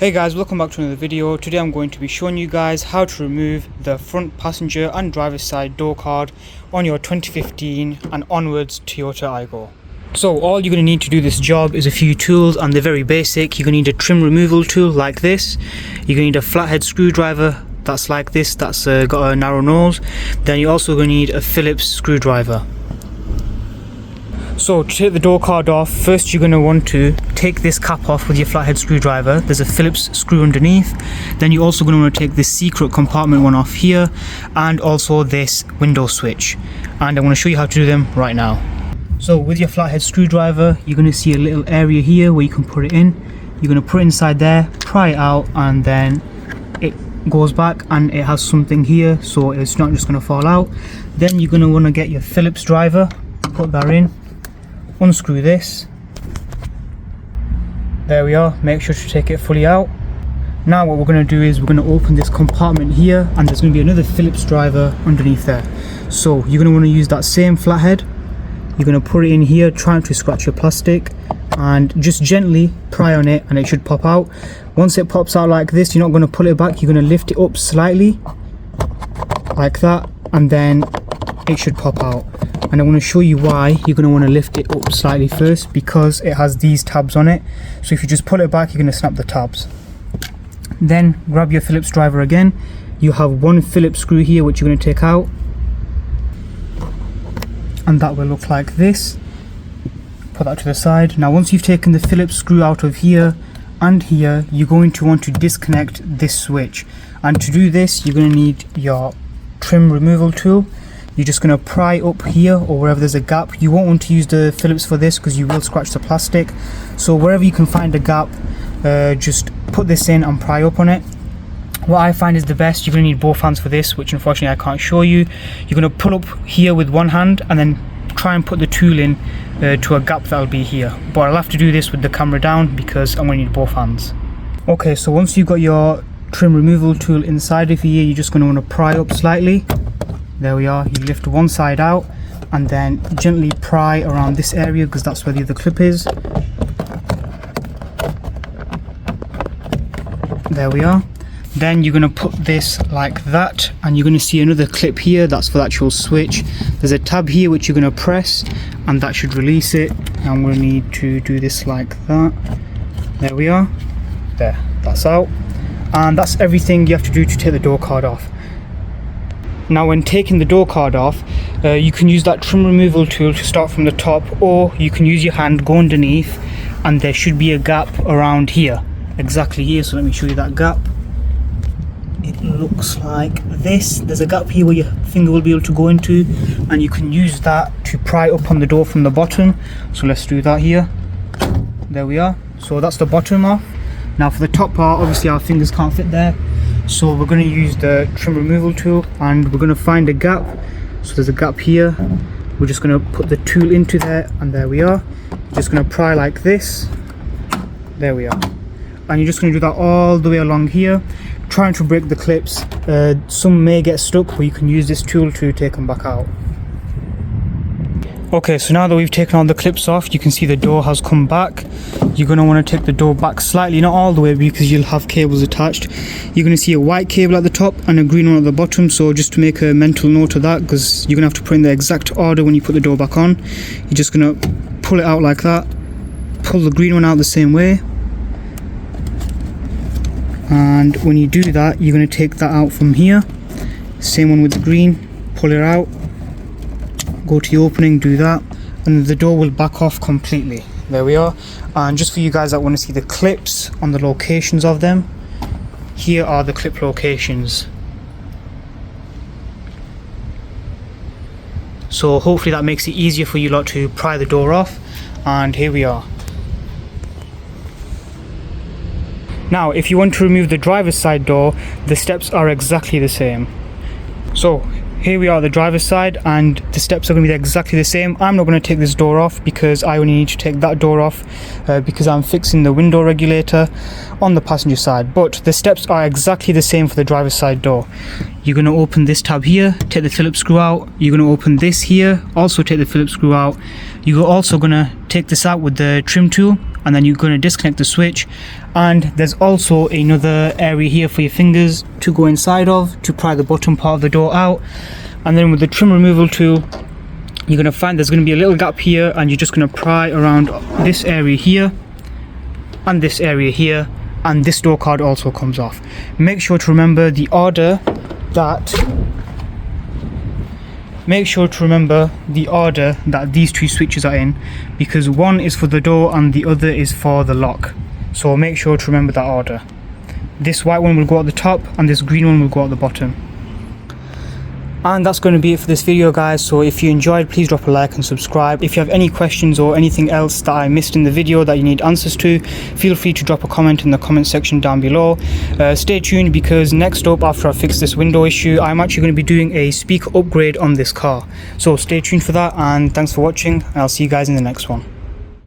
Hey guys, welcome back to another video. Today I'm going to be showing you guys how to remove the front passenger and driver's side door card on your 2015 and onwards Toyota Aygo. So all you're going to need to do this job is a few tools, and they're very basic. You're going to need a trim removal tool like this. You're going to need a flathead screwdriver that's like this, that's got a narrow nose. Then you're also going to need a Phillips screwdriver. So to take the door card off, first you're going to want to take this cap off with your flathead screwdriver. There's a Phillips screw underneath. Then you're also going to want to take this secret compartment one off here, and also this window switch. And I'm going to show you how to do them right now. So with your flathead screwdriver, you're going to see a little area here where you can put it in. You're going to put it inside there, pry it out, and then it goes back and it has something here, so it's not just going to fall out. Then you're going to want to get your Phillips driver, put that in. Unscrew this. There we are. Make sure to take it fully out. Now what we're going to do is we're going to open this compartment here, and there's going to be another Phillips driver underneath there. So you're going to want to use that same flathead. You're going to put it in here, trying to scratch your plastic, and just gently pry on it and it should pop out. Once it pops out like this, you're not going to pull it back. You're going to lift it up slightly like that, and then it should pop out. And I want to show you why you're going to want to lift it up slightly first, because it has these tabs on it. So if you just pull it back, you're going to snap the tabs. Then grab your Phillips driver again. You have one Phillips screw here which you're going to take out, and that will look like this. Put that to the side. Now once you've taken the Phillips screw out of here and here, you're going to want to disconnect this switch. And to do this, you're going to need your trim removal tool. You're just going to pry up here or wherever there's a gap. You won't want to use the Phillips for this because you will scratch the plastic. So wherever you can find a gap, just put this in and pry up on it. What I find is the best, you're going to need both hands for this, which unfortunately I can't show you. You're going to pull up here with one hand and then try and put the tool in to a gap that'll be here. But I'll have to do this with the camera down because I'm going to need both hands. Okay, so once you've got your trim removal tool inside of here, you're just going to want to pry up slightly. There we are. You lift one side out and then gently pry around this area because that's where the other clip is. There we are. Then you're going to put this like that, and you're going to see another clip here, that's for the actual switch. There's a tab here which you're going to press and that should release it. And I'm going to need to do this like that. There we are. There, that's out. And that's everything you have to do to take the door card off. Now when taking the door card off, you can use that trim removal tool to start from the top, or you can use your hand, go underneath, and there should be a gap around here, exactly here. So let me show you that gap. It looks like this. There's a gap here where your finger will be able to go into, and you can use that to pry up on the door from the bottom. So let's do that here. There we are. So that's the bottom off. Now for the top part, obviously our fingers can't fit there, so we're going to use the trim removal tool and we're going to find a gap. So there's a gap here. We're just going to put the tool into there, and there we are. Just going to pry like this. There we are. And you're just going to do that all the way along here, trying to break the clips. Some may get stuck, but you can use this tool to take them back out. Okay, so now that we've taken all the clips off, you can see the door has come back. You're going to want to take the door back slightly, not all the way, because you'll have cables attached. You're going to see a white cable at the top and a green one at the bottom, so just to make a mental note of that, because you're going to have to put in the exact order when you put the door back on. You're just going to pull it out like that, pull the green one out the same way, and when you do that, you're going to take that out from here. Same one with the green, pull it out, go to the opening, do that, and the door will back off completely. There we are. And just for you guys that want to see the clips on the locations of them, here are the clip locations. So hopefully that makes it easier for you lot to pry the door off, and here we are. Now if you want to remove the driver's side door, the steps are exactly the same. So here we are at the driver's side, and the steps are going to be exactly the same. I'm not going to take this door off because I only need to take that door off because I'm fixing the window regulator on the passenger side. But the steps are exactly the same for the driver's side door. You're going to open this tab here, take the Phillips screw out. You're going to open this here, also take the Phillips screw out. You're also going to take this out with the trim tool, and then you're going to disconnect the switch. And there's also another area here for your fingers to go inside of to pry the bottom part of the door out. And then with the trim removal tool, you're going to find there's going to be a little gap here, and you're just going to pry around this area here and this area here, and this door card also comes off. Make sure to remember the order that these two switches are in, because one is for the door and the other is for the lock. So make sure to remember that order. This white one will go at the top and this green one will go at the bottom. And that's going to be it for this video, guys. So if you enjoyed, please drop a like and subscribe. If you have any questions or anything else that I missed in the video that you need answers to, feel free to drop a comment in the comment section down below. Stay tuned, because next up, after I fix this window issue, I'm actually going to be doing a speaker upgrade on this car. So stay tuned for that, and thanks for watching. I'll see you guys in the next one.